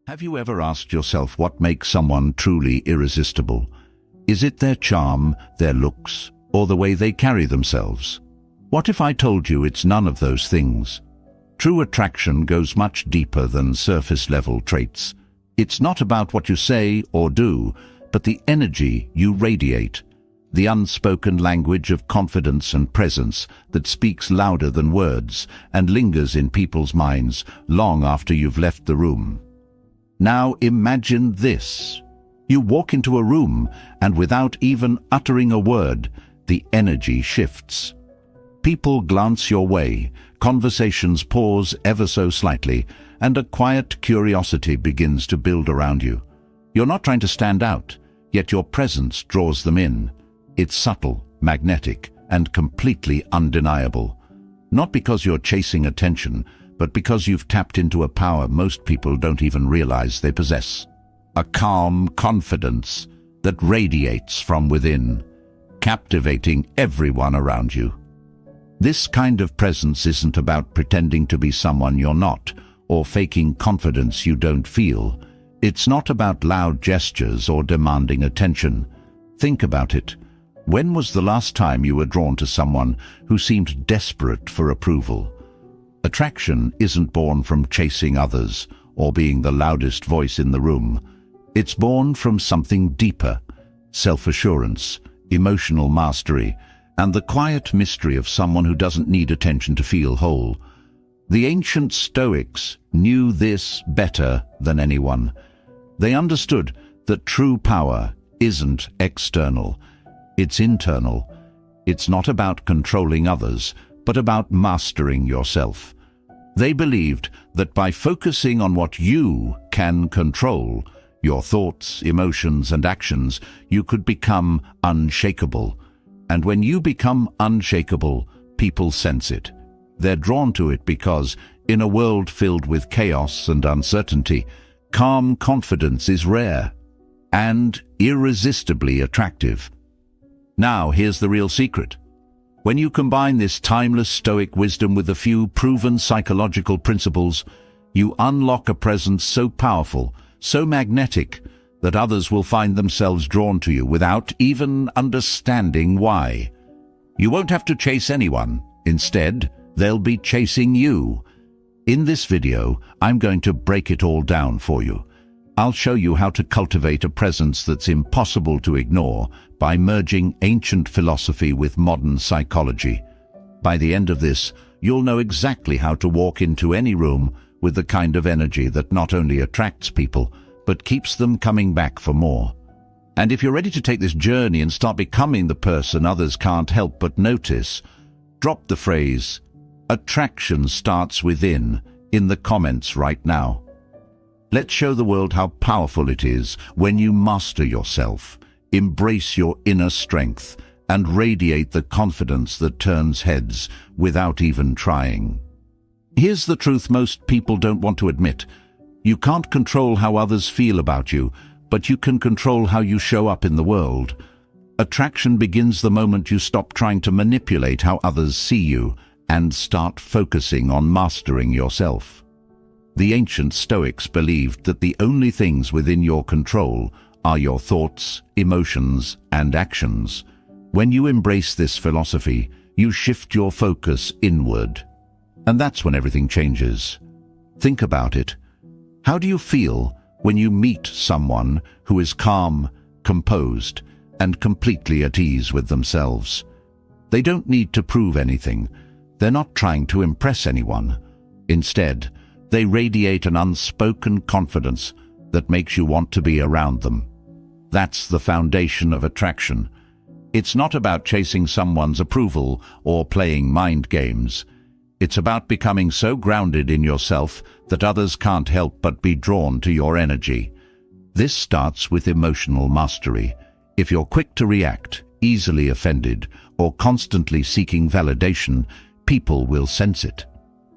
Have you ever asked yourself what makes someone truly irresistible? Is it their charm, their looks, or the way they carry themselves? What if I told you it's none of those things? True attraction goes much deeper than surface-level traits. It's not about what you say or do, but the energy you radiate, the unspoken language of confidence and presence that speaks louder than words and lingers in people's minds long after you've left the room. Now imagine this. You walk into a room and without even uttering a word, the energy shifts. People glance your way, conversations pause ever so slightly, and a quiet curiosity begins to build around you. You're not trying to stand out, yet your presence draws them in. It's subtle, magnetic, and completely undeniable. Not because you're chasing attention, but because you've tapped into a power most people don't even realize they possess. A calm confidence that radiates from within, captivating everyone around you. This kind of presence isn't about pretending to be someone you're not, or faking confidence you don't feel. It's not about loud gestures or demanding attention. Think about it. When was the last time you were drawn to someone who seemed desperate for approval? Attraction isn't born from chasing others or being the loudest voice in the room. It's born from something deeper: self-assurance, emotional mastery, and the quiet mystery of someone who doesn't need attention to feel whole. The ancient Stoics knew this better than anyone. They understood that true power isn't external, it's internal. It's not about controlling others, but about mastering yourself. They believed that by focusing on what you can control, your thoughts, emotions, and actions, you could become unshakable. And when you become unshakable, people sense it. They're drawn to it because, in a world filled with chaos and uncertainty, calm confidence is rare and irresistibly attractive. Now, here's the real secret. When you combine this timeless Stoic wisdom with a few proven psychological principles, you unlock a presence so powerful, so magnetic, that others will find themselves drawn to you without even understanding why. You won't have to chase anyone. Instead, they'll be chasing you. In this video, I'm going to break it all down for you. I'll show you how to cultivate a presence that's impossible to ignore by merging ancient philosophy with modern psychology. By the end of this, you'll know exactly how to walk into any room with the kind of energy that not only attracts people, but keeps them coming back for more. And if you're ready to take this journey and start becoming the person others can't help but notice, drop the phrase, "Attraction starts within," in the comments right now. Let's show the world how powerful it is when you master yourself, embrace your inner strength, and radiate the confidence that turns heads without even trying. Here's the truth most people don't want to admit. You can't control how others feel about you, but you can control how you show up in the world. Attraction begins the moment you stop trying to manipulate how others see you and start focusing on mastering yourself. The ancient Stoics believed that the only things within your control are your thoughts, emotions, and actions. When you embrace this philosophy, you shift your focus inward. And that's when everything changes. Think about it. How do you feel when you meet someone who is calm, composed, and completely at ease with themselves? They don't need to prove anything. They're not trying to impress anyone. Instead, they radiate an unspoken confidence that makes you want to be around them. That's the foundation of attraction. It's not about chasing someone's approval or playing mind games. It's about becoming so grounded in yourself that others can't help but be drawn to your energy. This starts with emotional mastery. If you're quick to react, easily offended, or constantly seeking validation, people will sense it.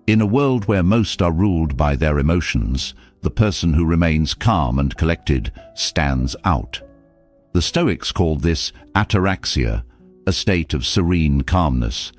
In a world where most are ruled by their emotions, the person who remains calm and collected stands out. The Stoics called this ataraxia, a state of serene calmness.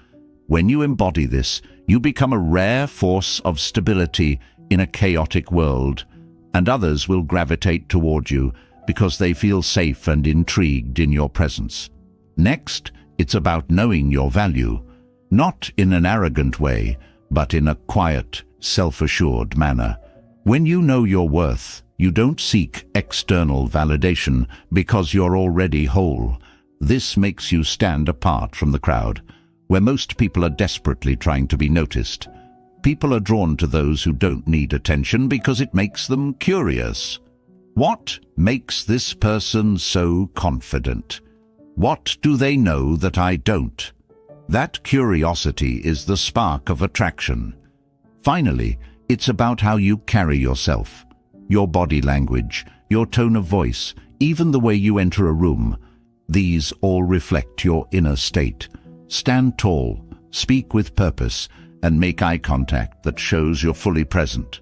When you embody this, you become a rare force of stability in a chaotic world. and others will gravitate toward you because they feel safe and intrigued in your presence. Next, it's about knowing your value, not in an arrogant way, but in a quiet, self-assured manner. When you know your worth, you don't seek external validation because you're already whole. This makes you stand apart from the crowd, where most people are desperately trying to be noticed. People are drawn to those who don't need attention because it makes them curious. What makes this person so confident? What do they know that I don't? That curiosity is the spark of attraction. Finally, it's about how you carry yourself. Your body language, your tone of voice, even the way you enter a room. These all reflect your inner state. Stand tall, speak with purpose, and make eye contact that shows you're fully present.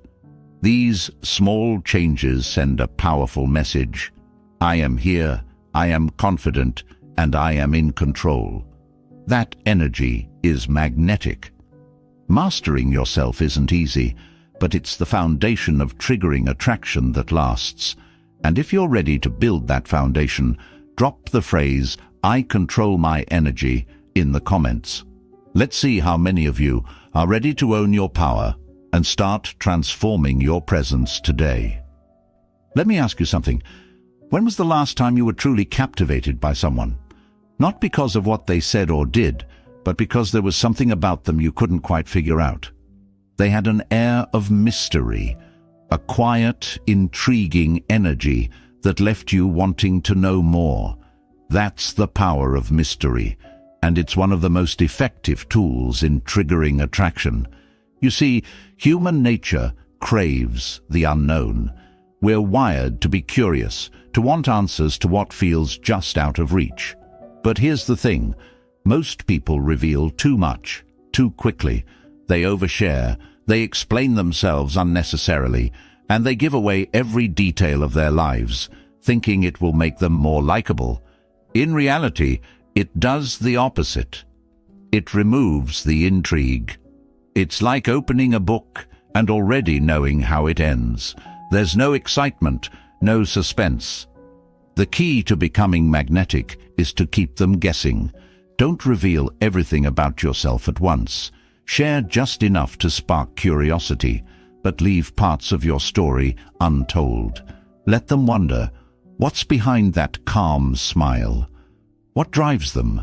These small changes send a powerful message. I am here, I am confident, and I am in control. That energy is magnetic. Mastering yourself isn't easy, but it's the foundation of triggering attraction that lasts. And if you're ready to build that foundation, drop the phrase, "I control my energy," in the comments. Let's see how many of you are ready to own your power and start transforming your presence today. Let me ask you something. When was the last time you were truly captivated by someone? Not because of what they said or did, but because there was something about them you couldn't quite figure out. They had an air of mystery, a quiet, intriguing energy that left you wanting to know more. That's the power of mystery, and it's one of the most effective tools in triggering attraction. You see, human nature craves the unknown. We're wired to be curious, to want answers to what feels just out of reach. But here's the thing. Most people reveal too much, too quickly. They overshare, they explain themselves unnecessarily, and they give away every detail of their lives, thinking it will make them more likable. In reality, it does the opposite. It removes the intrigue. It's like opening a book and already knowing how it ends. There's no excitement, no suspense. The key to becoming magnetic is to keep them guessing. Don't reveal everything about yourself at once. Share just enough to spark curiosity, but leave parts of your story untold. Let them wonder, what's behind that calm smile? What drives them?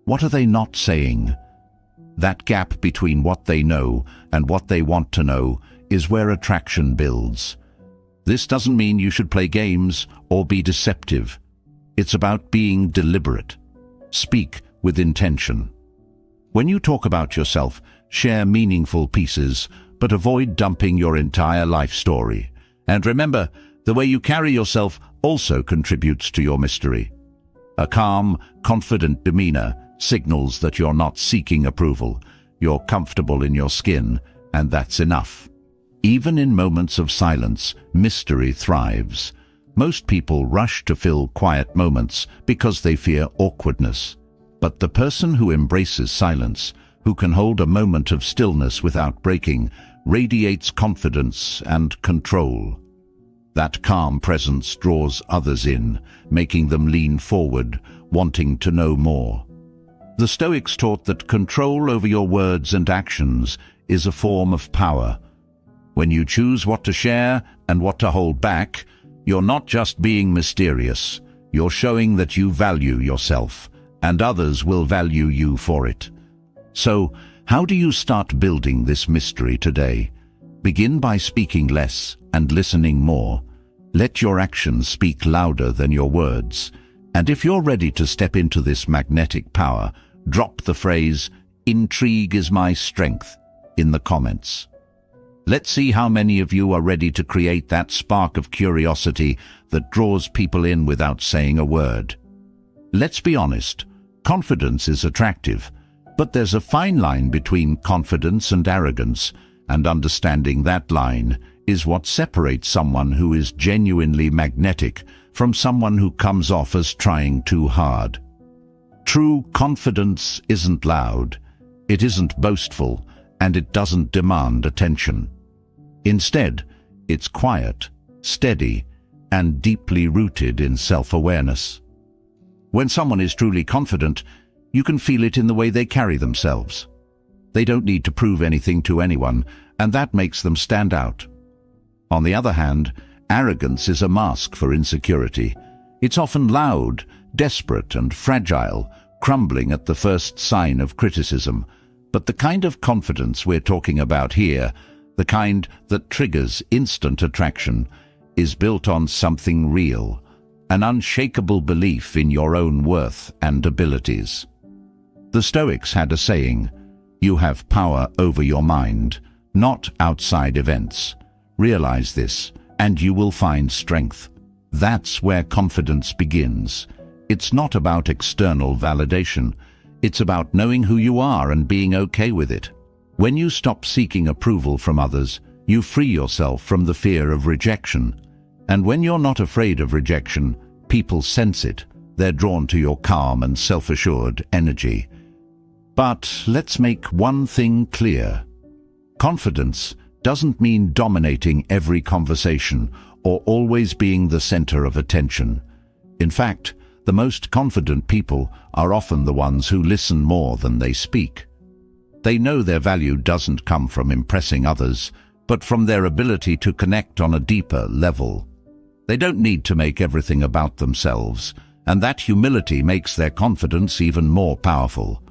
What are they not saying? That gap between what they know and what they want to know is where attraction builds. This doesn't mean you should play games or be deceptive. It's about being deliberate. Speak with intention. When you talk about yourself, share meaningful pieces, but avoid dumping your entire life story. And remember, the way you carry yourself also contributes to your mystery. A calm, confident demeanor signals that you're not seeking approval. You're comfortable in your skin, and that's enough. Even in moments of silence, mystery thrives. Most people rush to fill quiet moments because they fear awkwardness. But the person who embraces silence, who can hold a moment of stillness without breaking, radiates confidence and control. That calm presence draws others in, making them lean forward, wanting to know more. The Stoics taught that control over your words and actions is a form of power. When you choose what to share and what to hold back, you're not just being mysterious. You're showing that you value yourself, and others will value you for it. So, how do you start building this mystery today? Begin by speaking less and listening more. Let your actions speak louder than your words. And if you're ready to step into this magnetic power, drop the phrase, "Intrigue is my strength," in the comments. Let's see how many of you are ready to create that spark of curiosity that draws people in without saying a word. Let's be honest, confidence is attractive, but there's a fine line between confidence and arrogance, and understanding that line is what separates someone who is genuinely magnetic from someone who comes off as trying too hard. True confidence isn't loud, it isn't boastful, and it doesn't demand attention. Instead, it's quiet, steady, and deeply rooted in self-awareness. When someone is truly confident, you can feel it in the way they carry themselves. They don't need to prove anything to anyone, and that makes them stand out. On the other hand, arrogance is a mask for insecurity. It's often loud, desperate, and fragile, crumbling at the first sign of criticism. But the kind of confidence we're talking about here, the kind that triggers instant attraction, is built on something real, an unshakable belief in your own worth and abilities. The Stoics had a saying, "You have power over your mind, not outside events. Realize this, and you will find strength." That's where confidence begins. It's not about external validation. It's about knowing who you are and being okay with it. When you stop seeking approval from others, you free yourself from the fear of rejection. And when you're not afraid of rejection, people sense it. They're drawn to your calm and self-assured energy. But let's make one thing clear. Confidence doesn't mean dominating every conversation or always being the center of attention. In fact, the most confident people are often the ones who listen more than they speak. They know their value doesn't come from impressing others, but from their ability to connect on a deeper level. They don't need to make everything about themselves, and that humility makes their confidence even more powerful.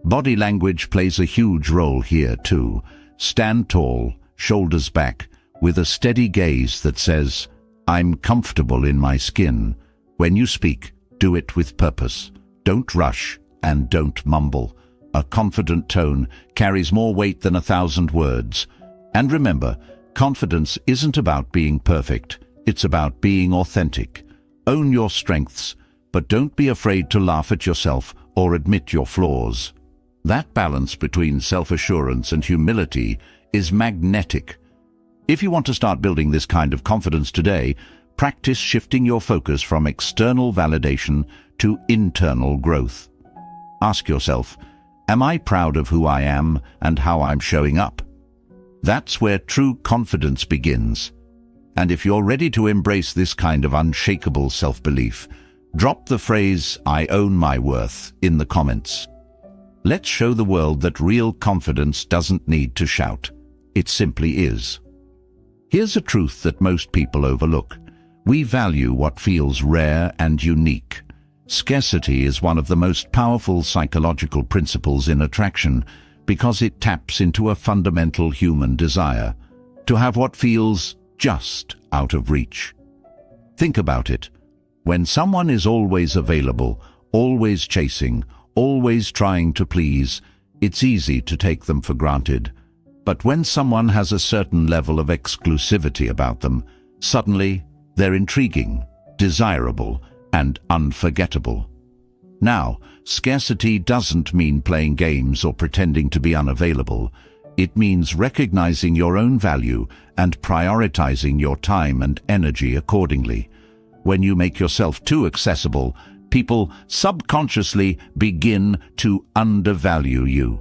Body language plays a huge role here too. Stand tall, shoulders back, with a steady gaze that says, "I'm comfortable in my skin." When you speak, do it with purpose. Don't rush and don't mumble. A confident tone carries more weight than 1,000 words. And remember, confidence isn't about being perfect. It's about being authentic. Own your strengths, but don't be afraid to laugh at yourself or admit your flaws. That balance between self-assurance and humility is magnetic. If you want to start building this kind of confidence today, practice shifting your focus from external validation to internal growth. Ask yourself, am I proud of who I am and how I'm showing up? That's where true confidence begins. And if you're ready to embrace this kind of unshakable self-belief, drop the phrase, "I own my worth," in the comments. Let's show the world that real confidence doesn't need to shout. It simply is. Here's a truth that most people overlook. We value what feels rare and unique. Scarcity is one of the most powerful psychological principles in attraction because it taps into a fundamental human desire to have what feels just out of reach. Think about it. When someone is always available, always chasing, always trying to please, it's easy to take them for granted. But when someone has a certain level of exclusivity about them, suddenly they're intriguing, desirable, and unforgettable. Now, scarcity doesn't mean playing games or pretending to be unavailable. It means recognizing your own value and prioritizing your time and energy accordingly. When you make yourself too accessible, people subconsciously begin to undervalue you.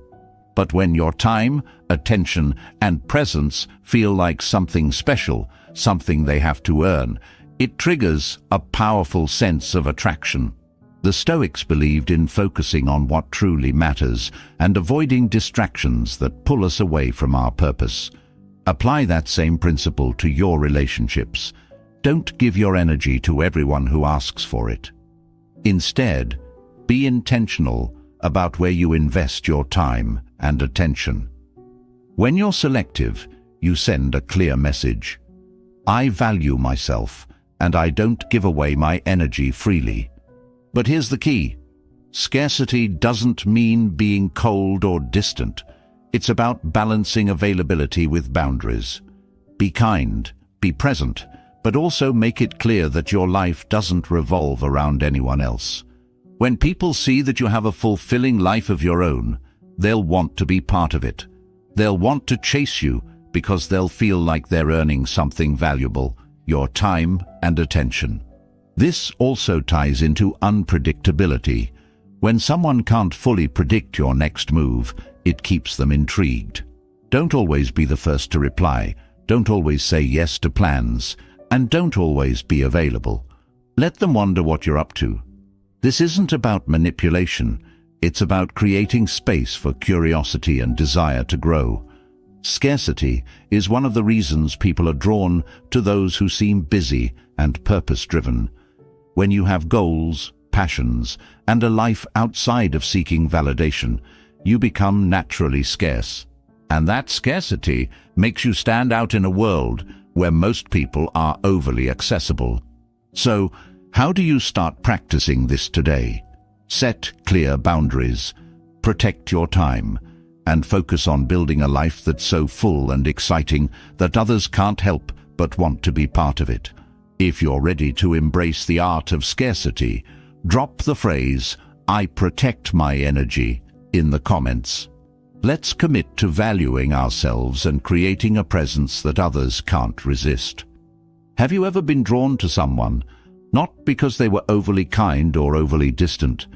But when your time, attention, and presence feel like something special, something they have to earn, it triggers a powerful sense of attraction. The Stoics believed in focusing on what truly matters and avoiding distractions that pull us away from our purpose. Apply that same principle to your relationships. Don't give your energy to everyone who asks for it. Instead, be intentional about where you invest your time and attention. When you're selective, you send a clear message. I value myself, and I don't give away my energy freely. But here's the key. Scarcity doesn't mean being cold or distant. It's about balancing availability with boundaries. Be kind, be present, but also make it clear that your life doesn't revolve around anyone else. When people see that you have a fulfilling life of your own, they'll want to be part of it. They'll want to chase you because they'll feel like they're earning something valuable, your time and attention. This also ties into unpredictability. When someone can't fully predict your next move, it keeps them intrigued. Don't always be the first to reply. Don't always say yes to plans. and don't always be available. Let them wonder what you're up to. This isn't about manipulation. It's about creating space for curiosity and desire to grow. Scarcity is one of the reasons people are drawn to those who seem busy and purpose-driven. When you have goals, passions, and a life outside of seeking validation, you become naturally scarce. And that scarcity makes you stand out in a world where most people are overly accessible. So, how do you start practicing this today? Set clear boundaries, protect your time, and focus on building a life that's so full and exciting that others can't help but want to be part of it. If you're ready to embrace the art of scarcity, drop the phrase, "I protect my energy," in the comments. Let's commit to valuing ourselves and creating a presence that others can't resist. Have you ever been drawn to someone, not because they were overly kind or overly distant,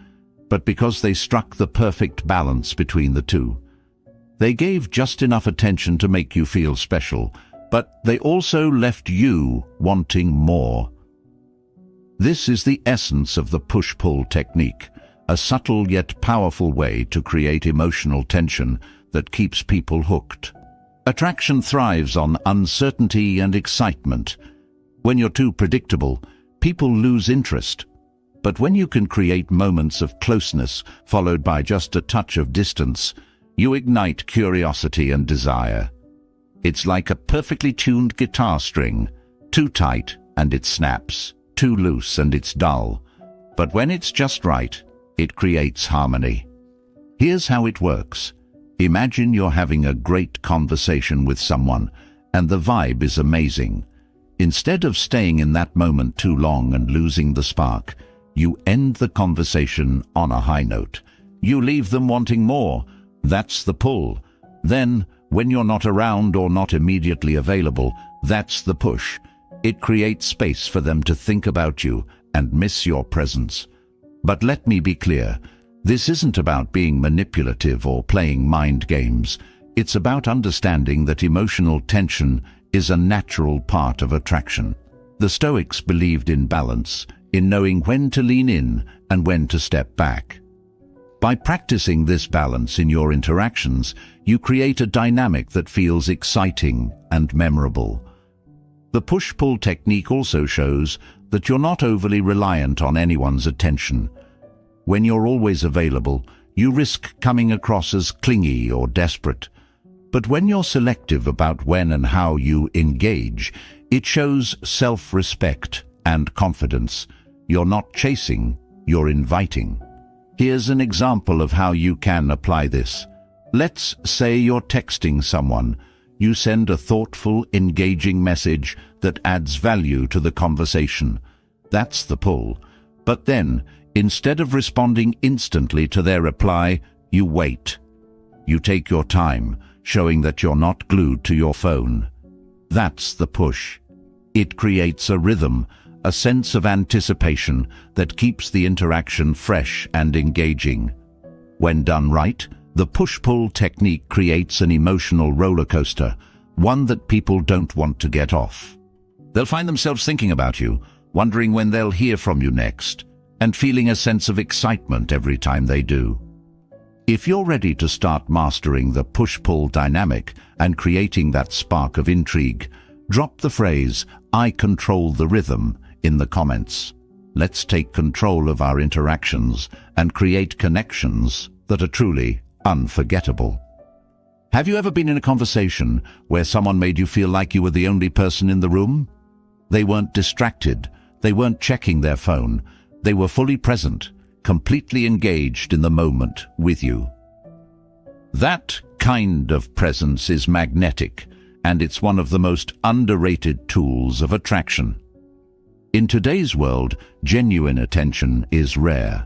but because they struck the perfect balance between the two? They gave just enough attention to make you feel special, but they also left you wanting more. This is the essence of the push-pull technique, a subtle yet powerful way to create emotional tension that keeps people hooked. Attraction thrives on uncertainty and excitement. When you're too predictable, people lose interest. But when you can create moments of closeness followed by just a touch of distance, you ignite curiosity and desire. It's like a perfectly tuned guitar string, too tight and it snaps, too loose and it's dull. But when it's just right, it creates harmony. Here's how it works. Imagine you're having a great conversation with someone, and the vibe is amazing. Instead of staying in that moment too long and losing the spark, you end the conversation on a high note. You leave them wanting more. That's the pull. Then, when you're not around or not immediately available, that's the push. It creates space for them to think about you and miss your presence. But let me be clear, this isn't about being manipulative or playing mind games. It's about understanding that emotional tension is a natural part of attraction. The Stoics believed in balance, in knowing when to lean in and when to step back. By practicing this balance in your interactions, you create a dynamic that feels exciting and memorable. The push-pull technique also shows that you're not overly reliant on anyone's attention. When you're always available, you risk coming across as clingy or desperate. But when you're selective about when and how you engage, it shows self-respect and confidence. You're not chasing, you're inviting. Here's an example of how you can apply this. Let's say you're texting someone. You send a thoughtful, engaging message that adds value to the conversation. That's the pull. But then, instead of responding instantly to their reply, you wait. You take your time, showing that you're not glued to your phone. That's the push. It creates a rhythm, a sense of anticipation that keeps the interaction fresh and engaging. When done right, the push-pull technique creates an emotional roller coaster, one that people don't want to get off. They'll find themselves thinking about you, wondering when they'll hear from you next, and feeling a sense of excitement every time they do. If you're ready to start mastering the push-pull dynamic and creating that spark of intrigue, drop the phrase, "I control the rhythm," in the comments. Let's take control of our interactions and create connections that are truly unforgettable. Have you ever been in a conversation where someone made you feel like you were the only person in the room? They weren't distracted, they weren't checking their phone, they were fully present, completely engaged in the moment with you. That kind of presence is magnetic, and it's one of the most underrated tools of attraction. In today's world, genuine attention is rare.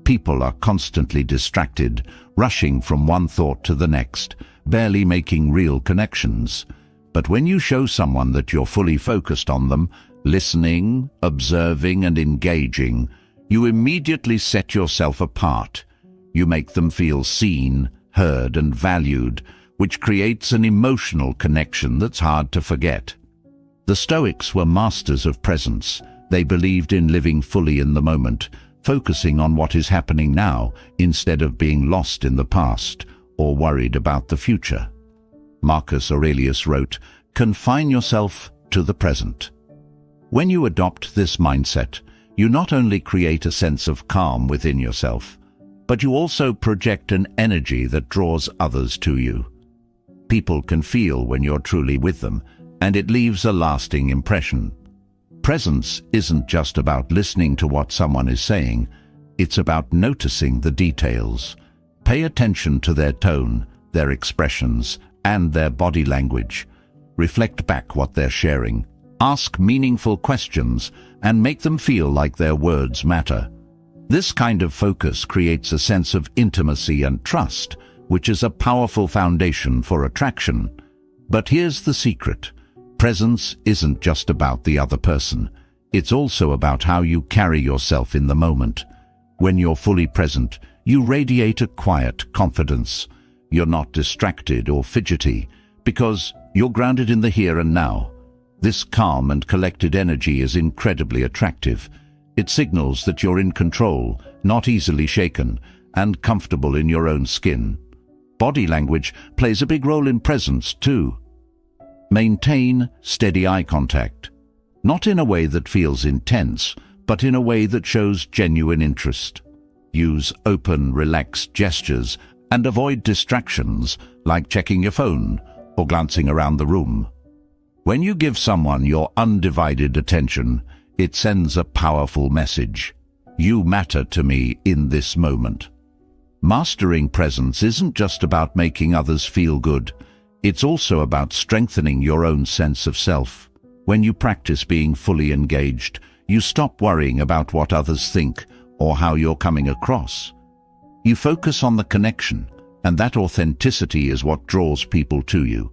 People are constantly distracted, rushing from one thought to the next, barely making real connections. But when you show someone that you're fully focused on them, listening, observing, and engaging, you immediately set yourself apart. You make them feel seen, heard, and valued, which creates an emotional connection that's hard to forget. The Stoics were masters of presence. They believed in living fully in the moment, focusing on what is happening now instead of being lost in the past or worried about the future. Marcus Aurelius wrote, "Confine yourself to the present." When you adopt this mindset, you not only create a sense of calm within yourself, but you also project an energy that draws others to you. People can feel when you're truly with them, and it leaves a lasting impression. Presence isn't just about listening to what someone is saying, it's about noticing the details. Pay attention to their tone, their expressions, and their body language. Reflect back what they're sharing. Ask meaningful questions and make them feel like their words matter. This kind of focus creates a sense of intimacy and trust, which is a powerful foundation for attraction. But here's the secret. Presence isn't just about the other person. It's also about how you carry yourself in the moment. When you're fully present, you radiate a quiet confidence. You're not distracted or fidgety, because you're grounded in the here and now. This calm and collected energy is incredibly attractive. It signals that you're in control, not easily shaken, and comfortable in your own skin. Body language plays a big role in presence too. Maintain steady eye contact, not in a way that feels intense, but in a way that shows genuine interest. Use open, relaxed gestures and avoid distractions like checking your phone or glancing around the room. When you give someone your undivided attention, it sends a powerful message. You matter to me in this moment. Mastering presence isn't just about making others feel good. It's also about strengthening your own sense of self. When you practice being fully engaged, you stop worrying about what others think or how you're coming across. You focus on the connection, and that authenticity is what draws people to you.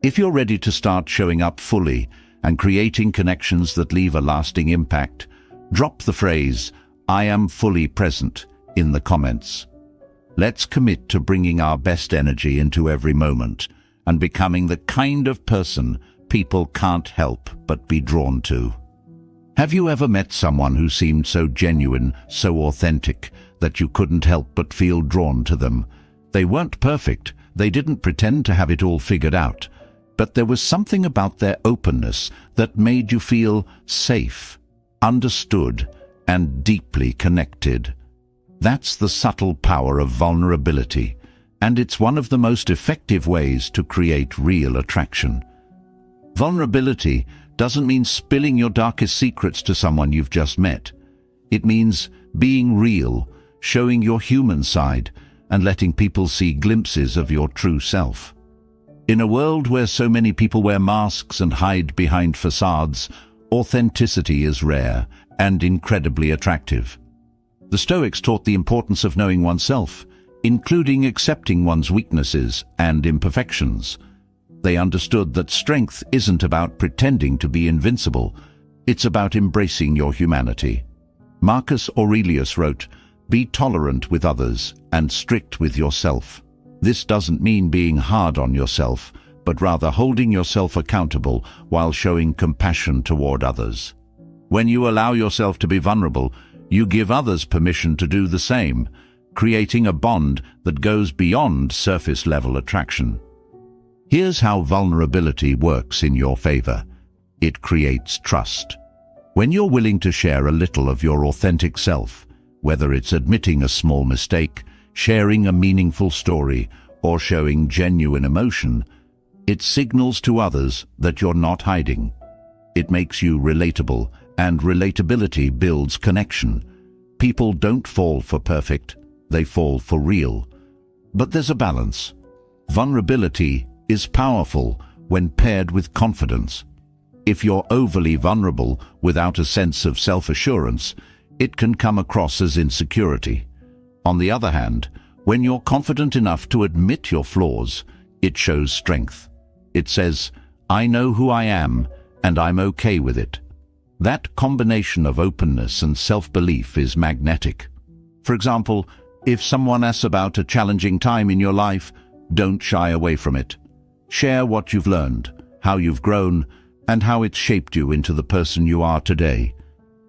If you're ready to start showing up fully and creating connections that leave a lasting impact, drop the phrase, "I am fully present," in the comments. Let's commit to bringing our best energy into every moment and becoming the kind of person people can't help but be drawn to. Have you ever met someone who seemed so genuine, so authentic, that you couldn't help but feel drawn to them? They weren't perfect, they didn't pretend to have it all figured out, but there was something about their openness that made you feel safe, understood, and deeply connected. That's the subtle power of vulnerability, and it's one of the most effective ways to create real attraction. Vulnerability doesn't mean spilling your darkest secrets to someone you've just met. It means being real, showing your human side, and letting people see glimpses of your true self. In a world where so many people wear masks and hide behind facades, authenticity is rare and incredibly attractive. The Stoics taught the importance of knowing oneself, including accepting one's weaknesses and imperfections. They understood that strength isn't about pretending to be invincible, it's about embracing your humanity. Marcus Aurelius wrote, "Be tolerant with others and strict with yourself." This doesn't mean being hard on yourself, but rather holding yourself accountable while showing compassion toward others. When you allow yourself to be vulnerable, you give others permission to do the same, creating a bond that goes beyond surface-level attraction. Here's how vulnerability works in your favor. It creates trust. When you're willing to share a little of your authentic self, whether it's admitting a small mistake, sharing a meaningful story, or showing genuine emotion, it signals to others that you're not hiding. It makes you relatable, and relatability builds connection. People don't fall for perfect, they fall for real. But there's a balance. Vulnerability is powerful when paired with confidence. If you're overly vulnerable without a sense of self-assurance, it can come across as insecurity. On the other hand, when you're confident enough to admit your flaws, it shows strength. It says, "I know who I am, and I'm okay with it." That combination of openness and self-belief is magnetic. For example, if someone asks about a challenging time in your life, don't shy away from it. Share what you've learned, how you've grown, and how it's shaped you into the person you are today.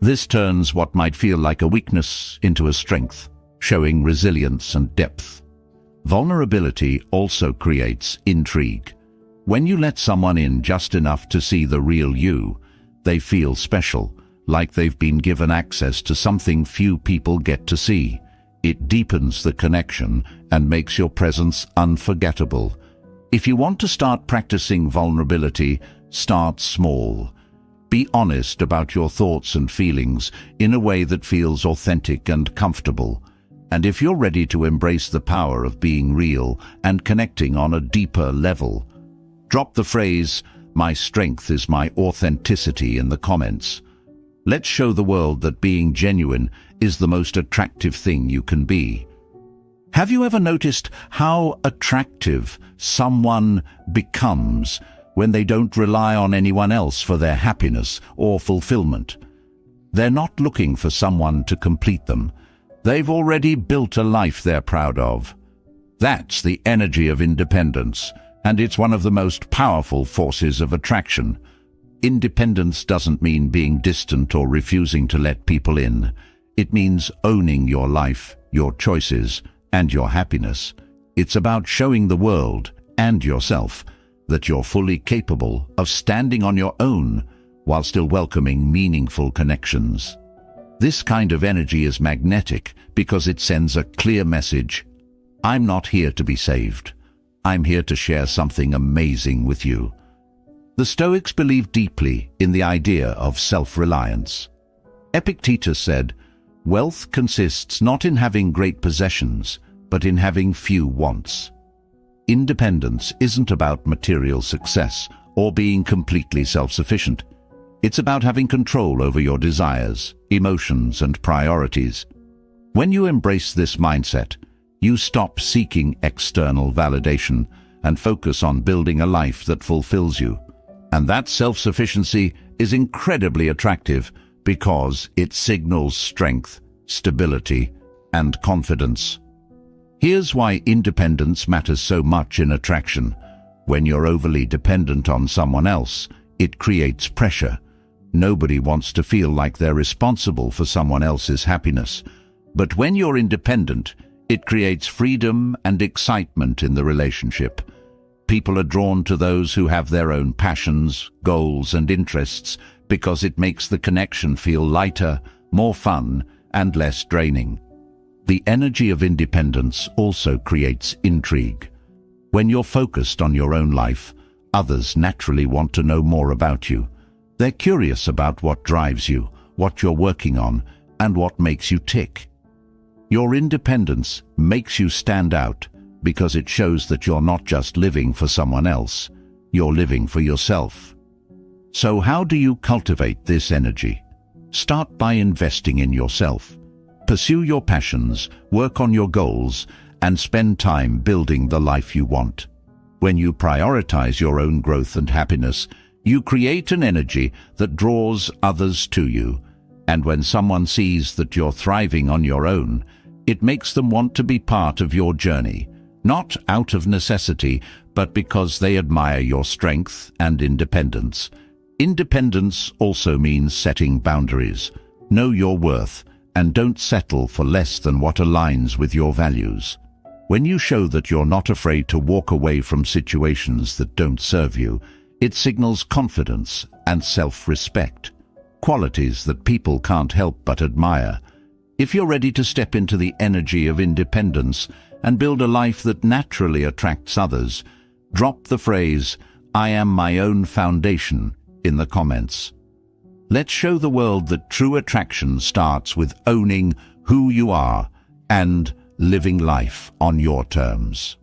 This turns what might feel like a weakness into a strength, showing resilience and depth. Vulnerability also creates intrigue. When you let someone in just enough to see the real you, they feel special, like they've been given access to something few people get to see. It deepens the connection and makes your presence unforgettable. If you want to start practicing vulnerability, start small. Be honest about your thoughts and feelings in a way that feels authentic and comfortable. And if you're ready to embrace the power of being real and connecting on a deeper level, drop the phrase, "My strength is my authenticity," in the comments. Let's show the world that being genuine is the most attractive thing you can be. Have you ever noticed how attractive someone becomes when they don't rely on anyone else for their happiness or fulfillment? They're not looking for someone to complete them. They've already built a life they're proud of. That's the energy of independence, and it's one of the most powerful forces of attraction. Independence doesn't mean being distant or refusing to let people in. It means owning your life, your choices, and your happiness. It's about showing the world and yourself that you're fully capable of standing on your own while still welcoming meaningful connections. This kind of energy is magnetic because it sends a clear message. I'm not here to be saved. I'm here to share something amazing with you. The Stoics believed deeply in the idea of self-reliance. Epictetus said, "Wealth consists not in having great possessions, but in having few wants." Independence isn't about material success or being completely self-sufficient. It's about having control over your desires, emotions, and priorities. When you embrace this mindset, you stop seeking external validation and focus on building a life that fulfills you. And that self-sufficiency is incredibly attractive because it signals strength, stability, and confidence. Here's why independence matters so much in attraction. When you're overly dependent on someone else, it creates pressure. Nobody wants to feel like they're responsible for someone else's happiness. But when you're independent, it creates freedom and excitement in the relationship. People are drawn to those who have their own passions, goals, and interests because it makes the connection feel lighter, more fun, and less draining. The energy of independence also creates intrigue. When you're focused on your own life, others naturally want to know more about you. They're curious about what drives you, what you're working on, and what makes you tick. Your independence makes you stand out because it shows that you're not just living for someone else, you're living for yourself. So how do you cultivate this energy? Start by investing in yourself. Pursue your passions, work on your goals, and spend time building the life you want. When you prioritize your own growth and happiness, you create an energy that draws others to you. And when someone sees that you're thriving on your own, it makes them want to be part of your journey, not out of necessity, but because they admire your strength and independence. Independence also means setting boundaries. Know your worth and don't settle for less than what aligns with your values. When you show that you're not afraid to walk away from situations that don't serve you, it signals confidence and self-respect, qualities that people can't help but admire. If you're ready to step into the energy of independence and build a life that naturally attracts others, drop the phrase, "I am my own foundation," in the comments. Let's show the world that true attraction starts with owning who you are and living life on your terms.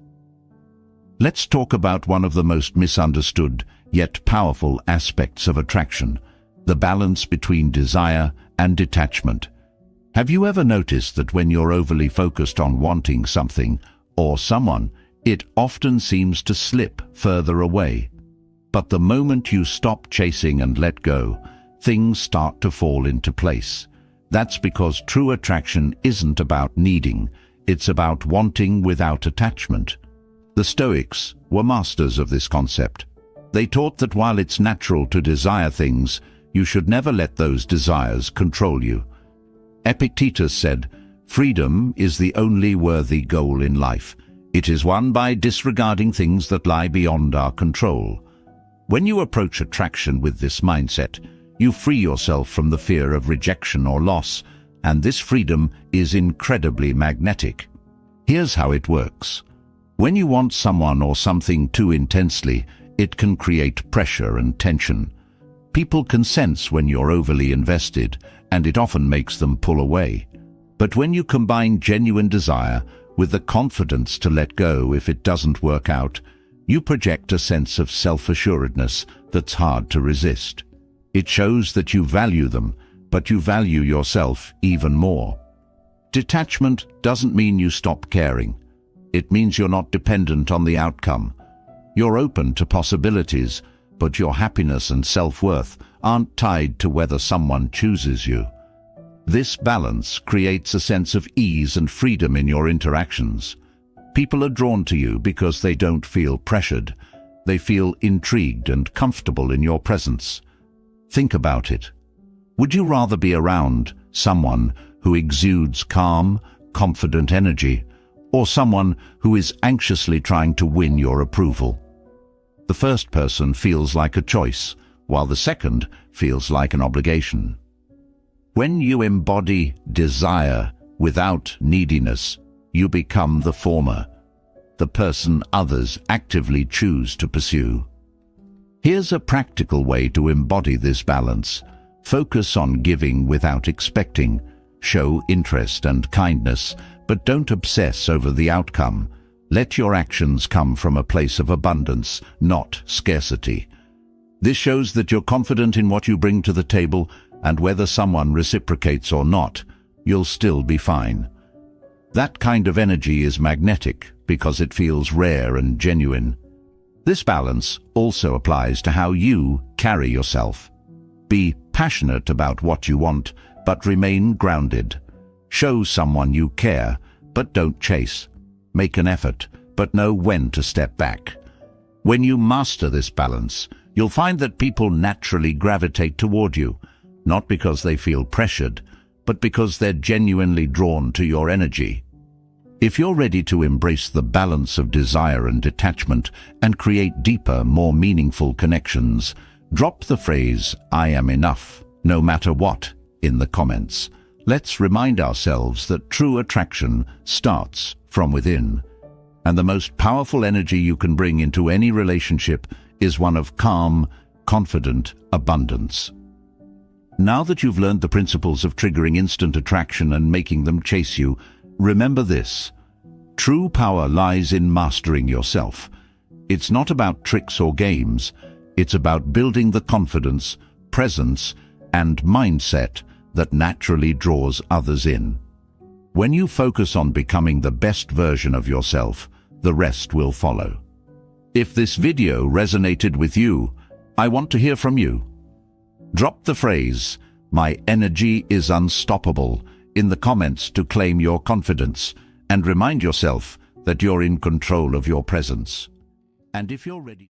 Let's talk about one of the most misunderstood yet powerful aspects of attraction, the balance between desire and detachment. Have you ever noticed that when you're overly focused on wanting something or someone, it often seems to slip further away? But the moment you stop chasing and let go, things start to fall into place. That's because true attraction isn't about needing, it's about wanting without attachment. The Stoics were masters of this concept. They taught that while it's natural to desire things, you should never let those desires control you. Epictetus said, "Freedom is the only worthy goal in life. It is won by disregarding things that lie beyond our control." When you approach attraction with this mindset, you free yourself from the fear of rejection or loss, and this freedom is incredibly magnetic. Here's how it works. When you want someone or something too intensely, it can create pressure and tension. People can sense when you're overly invested, and it often makes them pull away. But when you combine genuine desire with the confidence to let go if it doesn't work out, you project a sense of self-assuredness that's hard to resist. It shows that you value them, but you value yourself even more. Detachment doesn't mean you stop caring. It means you're not dependent on the outcome. You're open to possibilities, but your happiness and self-worth aren't tied to whether someone chooses you. This balance creates a sense of ease and freedom in your interactions. People are drawn to you because they don't feel pressured. They feel intrigued and comfortable in your presence. Think about it. Would you rather be around someone who exudes calm, confident energy, or someone who is anxiously trying to win your approval? The first person feels like a choice, while the second feels like an obligation. When you embody desire without neediness, you become the former, the person others actively choose to pursue. Here's a practical way to embody this balance. Focus on giving without expecting. Show interest and kindness, but don't obsess over the outcome. Let your actions come from a place of abundance, not scarcity. This shows that you're confident in what you bring to the table, and whether someone reciprocates or not, you'll still be fine. That kind of energy is magnetic because it feels rare and genuine. This balance also applies to how you carry yourself. Be passionate about what you want, but remain grounded. Show someone you care, but don't chase. Make an effort, but know when to step back. When you master this balance, you'll find that people naturally gravitate toward you, not because they feel pressured, but because they're genuinely drawn to your energy. If you're ready to embrace the balance of desire and detachment and create deeper, more meaningful connections, drop the phrase, "I am enough, no matter what," in the comments. Let's remind ourselves that true attraction starts from within, and the most powerful energy you can bring into any relationship is one of calm, confident abundance. Now that you've learned the principles of triggering instant attraction and making them chase you, remember this: true power lies in mastering yourself. It's not about tricks or games. It's about building the confidence, presence, and mindset that naturally draws others in. When you focus on becoming the best version of yourself, the rest will follow. If this video resonated with you, I want to hear from you. Drop the phrase, "My energy is unstoppable," in the comments to claim your confidence, and remind yourself that you're in control of your presence. And if you're ready